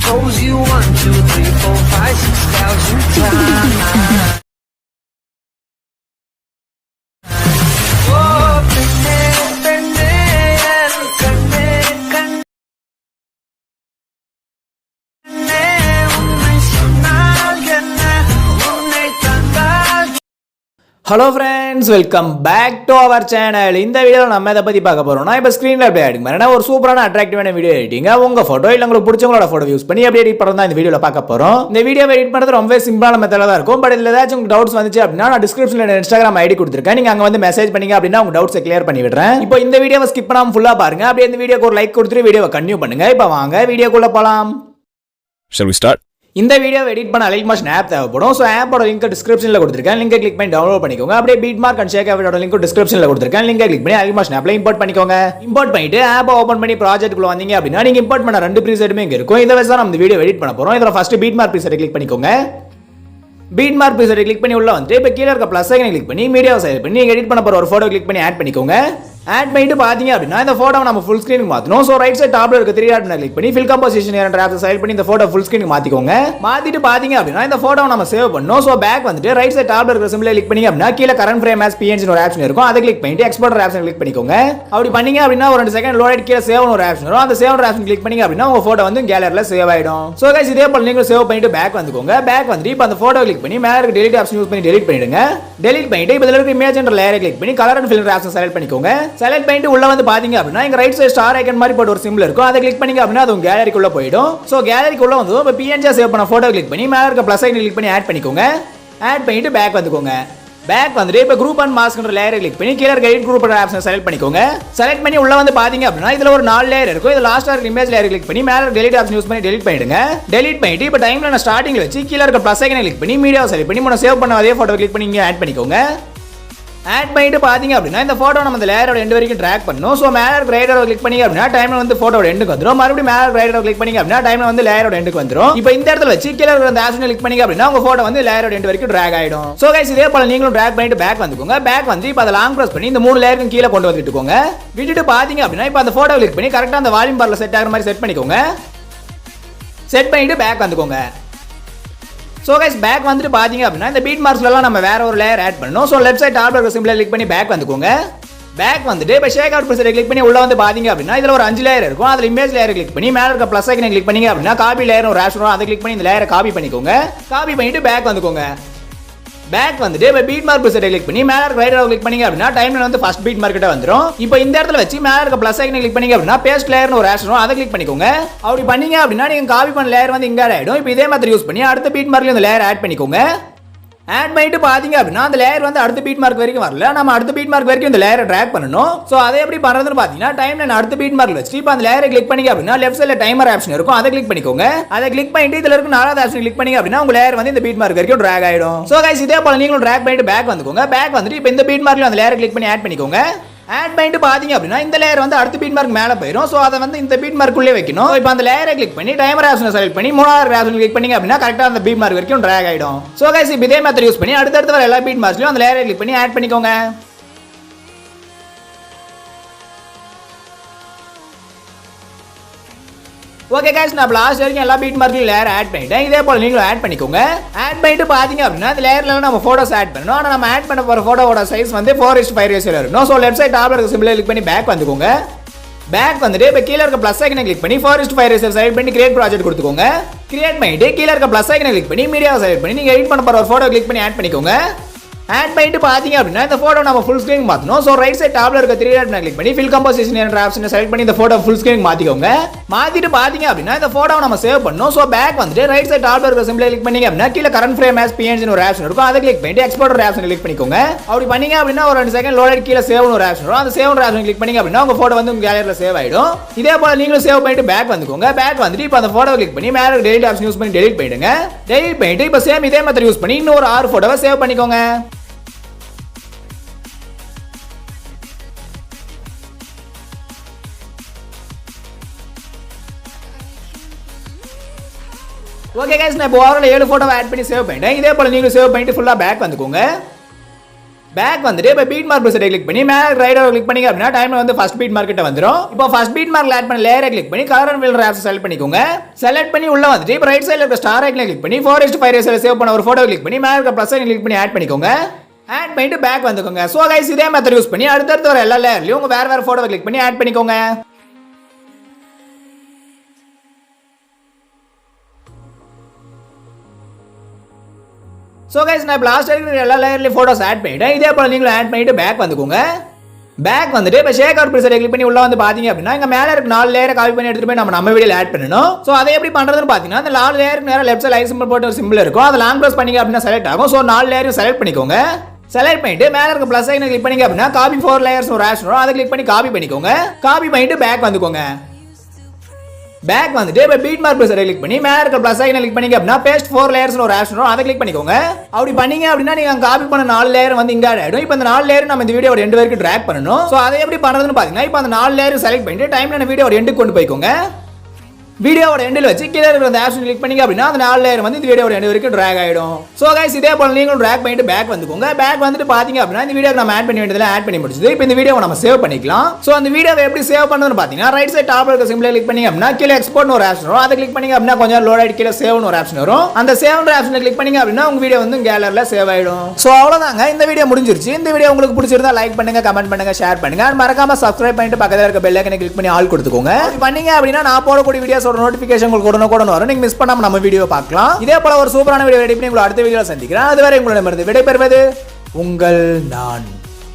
chose you 1, 2, 3, 4, 5, 6,000 times. Hello friends, welcome back to our channel. இந்த வீடியோவில் நம்ம இதை பற்றி பார்க்க போகிறோம்னா, இப்போ ஸ்க்ரீனில் எப்படி எடிட் பண்ணா ஒரு சூப்பரான அட்ராக்டிவான வீடியோ எடிட்டிங்க உங்கள் ஃபோட்டோ இல்லை உங்களுக்கு பிடிச்சவங்களோட ஃபோட்டோ யூஸ் பண்ணி எப்படி எடிட் பண்ணுறது தான் இந்த வீடியோவில் பார்க்க போகிறோம். இந்த வீடியோ எடிட் பண்ணுறது ரொம்ப சிம்பிளான மெத்தடில் தான் இருக்கும். பட் இதில் ஏதாச்சும் உங்களுக்கு டவுட்ஸ் வந்துச்சு அப்படின்னா நான் டிஸ்கிரிப்ஷனில் இன்ஸ்டாகிராம் ஐடி கொடுத்துருக்கேன். நீங்கள் அங்கே வந்து மெசேஜ் பண்ணிங்க அப்படின்னா உங்கள் டவுட்ஸை கிளியர் பண்ணி விடுறேன். இப்போ இந்த வீடியோவை ஸ்கிப் பண்ணாமல் ஃபுல்லாக பாருங்க. அப்படியே இந்த வீடியோக்கு ஒரு லைக் கொடுத்துட்டு வீடியோவை கண்டினியூ பண்ணுங்க. இப்போ வாங்க வீடியோக்குள்ளே போகலாம். Shall we start? இந்த வீடியோ எடிட் பண்ண Alight ஆப் தேவைப்படும். ஸோ ஆப்போட லிங்க் டிஸ்கிரிப்ஷனில் கொடுத்துருக்கேன். லிங்கை கிளிக் பண்ணி டவுன்லோட் பண்ணிக்கோங்க. அப்படியே பீட்மார்க் அண்ட் ஷேக் ஆப்போட லிங்க் டிஸ்கிரிப்ஷனில் கொடுத்துருக்கேன். லிங்கை கிளிக் பண்ணி Alight ஆப்ல இம்போர்ட் பண்ணிக்கோங்க. இம்போர்ட் பண்ணிட்டு ஆப் ஓப்பன் பண்ணி ப்ராஜெக்ட்குள்ள வந்தீங்க அப்படின்னா நீங்க இம்போர்ட் பண்ண 2 ப்ரீசெட்டுமே இங்க இருக்கும். இதை வச்சு தான் நம்ம இந்த வீடியோ எடிட் பண்ண போறோம். இதில் ஃபர்ஸ்ட் பீட்மார்க் ப்ரீசெட்டை கிளிக் பண்ணிக்கோங்க. பீட்மார்க் ப்ரீசெட்டை கிளிக் பண்ணி உள்ள வந்து இப்போ கீழே இருக்க ப்ளஸ் ஐக்கனை கிளிக் பண்ணி மீடியாவை செலக்ட் பண்ணி எடிட் பண்ண போற ஒரு போட்டோ கிளிக் பண்ணி ஆட் பண்ணிக்கோங்க. ஆட் பண்ணிட்டு பாத்தீங்க அப்படின்னா இந்த போட்டோ நம்ம ஃபுல் ஸ்கிரீனுக்கு மாத்தணும். சோ ரைட் சைடு டாப்ல இருக்க 3 டாட் கிளிக் பண்ணி ஃபில் கம்போசிஷன் என்ற ஆப்ஷனை செலக்ட் பண்ணி இந்த போட்டோ ஃபுல் ஸ்கிரீனுக்கு மாத்திக்கோங்க. மாத்திட்டு பாத்தீங்க அப்படின்னா இந்த போட்டோ நம்ம சேவ் பண்ணனும். சோ பேக் வந்துட்டு ரைட் சைடு டாப்ல இருக்க சிம்பிளை கிளிக் பண்ணி அப்படின்னா கீழ கரண்ட் ஃப்ரேம் ஆஸ் பிஎன்ஜி ஒரு ஆப்ஷன் இருக்கும். அதை கிளிக் பண்ணிட்டு எக்ஸ்போர்ட் ஆப்ஷனை கிளிக் பண்ணிக்கோங்க. அப்படி பண்ணீங்க அப்படின்னா ஒரு 2 செகண்ட் லோட் கீழ சேவ் ஒரு ஆப்ஷன் வரும். அந்த சேவ் ஆப்ஷன் கிளிக் பண்ணீங்க அப்படின்னா உங்க போட்டோ வந்து கேலரியில சேவ் ஆயிடும். சோ गाइस இதே போல நீங்க சேவ் பண்ணிட்டு பேக் வந்துக்கோங்க. பேக் வந்துட்டு இப்போ அந்த போட்டோ கிளிக் பண்ணி மேல இருக்க delete ஆப்ஷன் யூஸ் பண்ணி delete பண்ணிடுங்க. delete பண்ணிட்டு இப்போ இதுல இருக்க இமேஜ் என்ற லேயரை கிளிக் பண்ணி colour and filter option select பண்ணிக்கோங்க. செலக்ட் பண்ணிட்டு உள்ள வந்து பாத்தீங்க அப்படின்னா இங்க ரைட் சைடு ஸ்டார் ஐகான் மாதிரி போட்டு ஒரு சிம்பிள் இருக்கும். அதை கிளிக் பண்ணீங்க அப்படின்னா அது உங்க கேலரிக்குள்ள போய்டும். சோ கேலரிக்குள்ள வந்து இப்போ பிஎன்ஜி சேவ் பண்ண போட்டோ கிளிக் பண்ணி மேல இருக்க பிளஸ் ஐகான் கிளிக் பண்ணி ஆட் பண்ணிக்கோங்க. ஆட் பண்ணிட்டு பேக் வந்துக்கோங்க. பேக் வந்துட்டு இப்போ குரூப் அண்ட் மாஸ்க்ன்ற லேயரை கிளிக் பண்ணி கீழ இருக்க எடிட் குரூப் ஆப்ஷனை செலக்ட் பண்ணிக்கோங்க. செலக்ட் பண்ணி உள்ள வந்து பாத்தீங்க அப்படின்னா இதுல ஒரு 4 லேயர் இருக்கும். இது லாஸ்டா இருக்க இமேஜ் லேயர் கிளிக் பண்ணி மேல இருக்க delete ஆப்ஷன் யூஸ் பண்ணி delete பண்ணிடுங்க. delete பண்ணிட்டு இப்போ டைம்லைன் ஸ்டார்டிங்ல வச்சு கீழ இருக்க பிளஸ் ஐகானை கிளிக் பண்ணி மீடியாவை செலக்ட் பண்ணி முன்ன சேவ் பண்ண அதே போட்டோ கிளிக் பண்ணி இங்க ஆட் பண்ணிக்கோங்க. ஆட் பண்ணிட்டு பாத்தீங்க அப்படின்னா இந்த போட்டோ நம்ம இந்த லேயரோட எண்ட் வரைக்கும் ட்ராக் பண்ணனும். சோ மேல இருக்க ரைட் ஆரோ கிளிக் பண்ணீங்க அப்படின்னா டைம்ல வந்து போட்டோட எண்டுக்கு வந்துரும். மறுபடியும் மேல இருக்க ரைட் ஆரோ கிளிக் பண்ணீங்க அப்படின்னா டைம்ல வந்து லேயரோட எண்டுக்கு வந்துரும். இப்போ இந்த இடத்துல வச்சு கீழ இருக்க அந்த ஆப்ஷனை கிளிக் பண்ணீங்க அப்படின்னா உங்க போட்டோ வந்து லேயரோட எண்ட் வரைக்கும் ட்ராக் ஆயிடும். சோ गाइस இதே போல நீங்களும் ட்ராக் பண்ணிட்டு பேக் வந்துக்கோங்க. பேக் வந்து இப்போ அத லாங் பிரஸ் பண்ணி இந்த 3 லேயருக்கு கீழ கொண்டு வந்துட்டுக்கோங்க. விட்டுட்டு பாத்தீங்க அப்படின்னா இப்போ அந்த போட்டோ கிளிக் பண்ணி கரெக்ட்டா அந்த வால்யூம் பார்ல செட் ஆகுற மாதிரி செட் பண்ணிக்கோங்க. செட் பண்ணிட்டு பேக் வந்துக்கோங்க. சோ गाइस பேக் வந்துட்டு பாத்தீங்க அப்படின்னா இந்த பீட் மார்க்ஸ்ல நம்ம வேற ஒரு லேயர் ஆட் பண்ணனும். சோ லெஃப்ட் சைடு டாப்ல இருக்க சிம்பிளை கிளிக் பண்ணி பேக் வந்துக்கோங்க. பேக் வந்துட்டு இப்போ ஷேக் அவுட் ப்ரெஷரை கிளிக் பண்ணி உள்ள வந்து பாத்தீங்க அப்படின்னா இதுல ஒரு 5 லேயர் இருக்கும். அதுல இமேஜ் லேயர் கிளிக் பண்ணி மேல இருக்க பிளஸ் ஐகானை கிளிக் பண்ணீங்க அப்படின்னா காப்பி லேயர் ஒரு ஆப்ஷன் வரும். அதை கிளிக் பண்ணி இந்த லேயரை காப்பி பண்ணிக்கோங்க. காப்பி பண்ணிட்டு பேக் வந்துக்கோங்க. பேக் வந்துட்டு இப்போ பீட் மார்க் ப்ரெஷரை கிளிக் பண்ணி மேல இருக்க ரைட் ஆரோ கிளிக் பண்ணீங்க அப்படின்னா டைம்லைன் வந்து ஃபர்ஸ்ட் பீட் மார்க் கிட்ட வந்துரும். இப்போ இந்த இடத்துல வச்சு மேல இருக்க பிளஸ் ஐகானை கிளிக் பண்ணீங்க அப்படின்னா பேஸ்ட் லேயர்னு ஒரு ஆப்ஷன் வரும். அதை கிளிக் பண்ணிக்கோங்க. அப்படி பண்ணீங்க அப்படின்னா நீங்க காப்பி பண்ண லேயர் வந்து இங்க ஆயிடும். இப்போ இதே மாதிரி யூஸ் பண்ணி அடுத்த பீட் மார்க்ல இந்த லேயர் ஆட் பண்ணிக்கோங்க. ஆட் பண்ணிட்டு பாத்தீங்க அப்படின்னா அந்த லேயர் வந்து அடுத்த பீட் மார்க் வரைக்கும் வரல. நம்ம அடுத்த பீட் மார்க் வரைக்கும் இந்த லேயரை ட்ராக் பண்ணனும். சோ அதை எப்படி பண்றதுன்னு பாத்தீங்கன்னா டைம்லைன் அடுத்த பீட் மார்க்ல வச்சு இப்போ அந்த லேயரை கிளிக் பண்ணீங்க அப்படின்னா லெஃப்ட் சைடுல டைமர் ஆப்ஷன் இருக்கும். அதை கிளிக் பண்ணிக்கோங்க. அதை கிளிக் பண்ணிட்டு இதுல இருக்க 4வது ஆப்ஷன் கிளிக் பண்ணீங்க அப்படின்னா உங்க லேயர் வந்து இந்த பீட் மார்க் வரைக்கும் ட்ராக் ஆயிடும். சோ गाइस இதே போல நீங்களும் ட்ராக் பண்ணிட்டு பேக் வந்துக்கோங்க. பேக் வந்துட்டு இப்போ இந்த பீட் மார்க்ல அந்த லேயரை கிளிக் பண்ணி ஆட் பண்ணிக்கோங்க. ஆட் பண்ணிட்டு பாத்தீங்க அப்படின்னா இந்த லேயர் வந்து அடுத்த பீட் மார்க் மேல போயிடும். சோ அதை வந்து இந்த பீட் மார்க் உள்ளே வைக்கணும். இப்போ அந்த லேயரை கிளிக் பண்ணி டைமர் ஆப்ஷனை செலக்ட் பண்ணி 3வது ஆப்ஷன் கிளிக் பண்ணீங்க அப்படின்னா கரெக்ட்டா அந்த பீட் மார்க் வரைக்கும் டிராக் ஆயிடும். சோ गाइस இதே மெத்தட் யூஸ் பண்ணி அடுத்து வர எல்லா பீட் மார்க்ஸ்லயும் அந்த லேயரை கிளிக் பண்ணி ஆட் பண்ணிக்கோங்க. ஓகே गाइस நான் லாஸ்ட் வரைக்கும் எல்லா பீட் மார்க்லயும் லேயர் ஆட் பண்ணிட்டேன். இதே போல நீங்களும் ஆட் பண்ணிக்கோங்க. ஆட் பண்ணிட்டு பாத்தீங்க அப்படின்னா இந்த லேயர்ல நம்ம போட்டோஸ் ஆட் பண்ணனும். ஆனா நம்ம ஆட் பண்ண போற போட்டோவோட சைஸ் வந்து 4:5 ரேஷியோல இருக்கும். சோ லெஃப்ட் சைடு டாப்ல இருக்க சிம்பிளை கிளிக் பண்ணி பேக் வந்துக்கோங்க. பேக் வந்துட்டு இப்போ கீழ இருக்க பிளஸ் ஐகானை கிளிக் பண்ணி 4:5 ரேஷியோ செலக்ட் பண்ணி கிரியேட் ப்ராஜெக்ட் கொடுத்துக்கோங்க. கிரியேட் பண்ணிட்டு கீழ இருக்க பிளஸ் ஐகானை கிளிக் பண்ணி மீடியாவை செலக்ட் பண்ணி நீங்க எடிட் பண்ண போற ஒரு போட்டோ கிளிக் பண்ணி ஆட் பண்ணிக்கோங்க. ஆட் பண்ணிட்டு பாத்தீங்க அப்படின்னா இந்த போட்டோ நம்ம ஃபுல் ஸ்கிரீன் மாத்தணும். சோ ரைட் சைடு டாப்ல இருக்க 3 டாட் கிளிக் பண்ணி ஃபில் கம்போசிஷன் என்ற ஆப்ஷனை செலக்ட் பண்ணி இந்த போட்டோ ஃபுல் ஸ்கிரீன் மாத்திக்கோங்க. மாத்திட்டு பாத்தீங்க அப்படின்னா இந்த போட்டோ நம்ம சேவ் பண்ணனும். சோ பேக் வந்துட்டு ரைட் சைடு டாப்ல இருக்க சிம்பிளை கிளிக் பண்ணீங்க அப்படின்னா கீழ கரண்ட் ஃப்ரேம் ஆஸ் பிஎன்ஜி ஒரு ஆப்ஷன் இருக்கும். அதை கிளிக் பண்ணிட்டு எக்ஸ்போர்ட் ஆப்ஷனை கிளிக் பண்ணிக்கோங்க. அப்படி பண்ணீங்க அப்படின்னா ஒரு 2 செகண்ட் லோட் கீழ சேவ் ஒரு ஆப்ஷன் வரும். அந்த சேவ் ஆப்ஷனை கிளிக் பண்ணீங்க அப்படின்னா உங்க போட்டோ வந்து உங்க கேலரியில சேவ் ஆயிடும். இதே போல நீங்களும் சேவ் பண்ணிட்டு பேக் வந்துக்கோங்க. பேக் வந்துட்டு இப்போ அந்த போட்டோ கிளிக் பண்ணி மேல இருக்க delete ஆப்ஷன் யூஸ் பண்ணி delete பண்ணிடுங்க. delete பண்ணிட்டு இப்போ சேம் இதே மெத்தட் யூஸ் பண்ணி இன்னொரு 6 போட்டோவை சேவ் பண்ணிக்கோங்க. ஓகே गाइस நான் இப்போ ஓவரால் 7 போட்டோ ஆட் பண்ணி சேவ் பண்ணிட்டேன். இதே போல நீங்களும் சேவ் பண்ணிட்டு ஃபுல்லா பேக் வந்துக்கோங்க. பேக் வந்துட்டு இப்போ பீட் மார்க் ப்ரெஸ் கிளிக் பண்ணி மேலே ரைட் கிளிக் பண்ணி அப்படின்னா டைம்ல வந்து ஃபர்ஸ்ட் பீட் மார்க்கிட்ட வந்துடும். இப்போ ஃபர்ஸ்ட் பீட் மார்க்ல ஆட் பண்ண லேயரை கிளிக் பண்ணி colour and filter apps select பண்ணிக்கோங்க. செலக்ட் பண்ணி உள்ள வந்துட்டு இப்போ ரைட் சைடுல இருக்க ஸ்டார் ஐக்கனை கிளிக் பண்ணி 4:5 ரேஷியோல சேவ் பண்ண ஒரு போட்டோ கிளிக் பண்ணி மேலே இருக்க ப்ளஸ் ஐக்கனை கிளிக் பண்ணி ஆட் பண்ணிக்கோங்க. ஆட் பண்ணிட்டு பேக் வந்துக்கோங்க. ஸோ கைஸ் இதே மெத்தட் யூஸ் பண்ணி அடுத்தடுத்து வர எல்லா லேயர்லையும் உங்க வேற போட்டோ கிளிக் பண்ணி ஆட் பண்ணிக்கோங்க. ஸோ கைஸ் நான் லாஸ்ட் இருக்கிற எல்லா லேயர்லையும் ஃபோட்டோஸ் ஆட் பண்ணிட்டேன். இதே போல் நீங்களும் ஆட் பண்ணிட்டு பேக் வந்துக்கோங்க. பேக் வந்துட்டு இப்போ ஷேக் அவுட் ப்ரெஸ் கிளிக் பண்ணி உள்ள வந்து பார்த்தீங்க அப்படின்னா இங்கே மேலே இருக்க 4 லேயரை காப்பி பண்ணி எடுத்துட்டு போய் நம்ம வீடியோவில் ஆட் பண்ணணும். ஸோ அதை எப்படி பண்ணுறதுன்னு பார்த்தீங்கன்னா அந்த 4 லேயருக்கு நேரம் லெஃப்ட் சைடு லைக் சிம்பிள் போட்டு ஒரு சிம்பிள் இருக்கும். அதை லாங் ப்ரெஸ் பண்ணிங்க அப்படின்னா செலக்ட் ஆகும். ஸோ 4 லேயரும் செலக்ட் பண்ணிக்கோங்க. செலக்ட் பண்ணிட்டு மேலே இருக்க ப்ளஸ் ஐக்கனை கிளிக் பண்ணிங்க அப்படின்னா காப்பி 4 லேயர்ஸ் ஒரு ஆப்ஷன் வரும். அதை கிளிக் பண்ணி காப்பி பண்ணிக்கோங்க. காப்பி பண்ணிட்டு பேக் வந்துக்கோங்க. பேக் வந்துட்டு இப்போ பீட் மார்க் ப்ரெஸ் கிளிக் பண்ணி மேலே இருக்க ப்ளஸ் ஐக்கனை கிளிக் பண்ணிங்க அப்படின்னா பேஸ்ட் 4 லேயர்ஸ் ஒரு ஆப்ஷன் வரும். அதை கிளிக் பண்ணிக்கோங்க. அப்படி பண்ணீங்க அப்படின்னா நீங்க காப்பி பண்ண 4 லேயர் வந்து இங்க ஆட் ஆயிடும். இப்போ இந்த 4 லேயர் நம்ம இந்த வீடியோ எண்டு வரைக்கும் ட்ராக் பண்ணணும். ஸோ அதை எப்படி பண்றதுன்னு பாத்தீங்கன்னா இப்போ அந்த 4 லேயர் செலக்ட் பண்ணிட்டு டைம்ல வீடியோ எண்டுக்கு கொண்டு போய்க்கோங்க. வீடியோவோட எண்டில் வச்சு கீழே இருக்கிற அந்த ஆப்ஷன் கிளிக் பண்ணீங்க அப்படின்னா அந்த 4 லேயர் வந்து இந்த வீடியோட எண்டு வரைக்கும் ட்ராக் ஆயிடும். ஸோ கைஸ் இதே போல நீங்களும் ட்ராக் பண்ணிட்டு பேக் வந்துக்கோங்க. பேக் வந்துட்டு பாத்தீங்க அப்படின்னா இந்த வீடியோ நம்ம ஆட் பண்ணி வேண்டியதுல ஆட் பண்ணி முடிச்சது. இப்போ இந்த வீடியோவை நம்ம சேவ் பண்ணிக்கலாம். ஸோ அந்த வீடியோவை எப்படி சேவ் பண்ணுறதுன்னு பார்த்தீங்கன்னா ரைட் சைட் டாப்ல இருக்க சிம்பிளை கிளிக் பண்ணீங்க அப்படின்னா கீழே எக்ஸ்போர்ட்னு ஒரு ஆப்ஷன் வரும். அதை கிளிக் பண்ணீங்க அப்படின்னா கொஞ்சம் லோட் ஆகிட்டு கீழே சேவ்னு ஒரு ஆப்ஷன் வரும். அந்த சேவ்ன்ற ஆப்ஷனை கிளிக் பண்ணீங்க அப்படின்னா உங்க வீடியோ வந்து கேலரியில் சேவ் ஆயிடும். ஸோ அவ்வளோதாங்க, இந்த வீடியோ முடிஞ்சிருச்சு. இந்த வீடியோ உங்களுக்கு பிடிச்சிருந்தா லைக் பண்ணுங்க, கமெண்ட் பண்ணுங்க, ஷேர் பண்ணுங்க. மறக்காம சப்ஸ்கிரைப் பண்ணிட்டு பக்கத்தில் இருக்க பெல் ஐக்கனை கிளிக் பண்ணி ஆல் கொடுத்துக்கோங்க. பண்ணீங்க அப்படின்னா நான் போடக்கூடிய வீடியோஸோட நோட்டிஃபிகேஷன் உங்களுக்கு உடனுக்குடன் வரும். நீங்க மிஸ் பண்ணாம நம்ம வீடியோ பார்க்கலாம். இதே போல ஒரு சூப்பரான வீடியோ ரெடி பண்ணி உங்களை அடுத்த வீடியோல சந்திக்கிறேன். அதுவரை உங்களிடமிருந்து விடைபெறுவது உங்கள் நான்.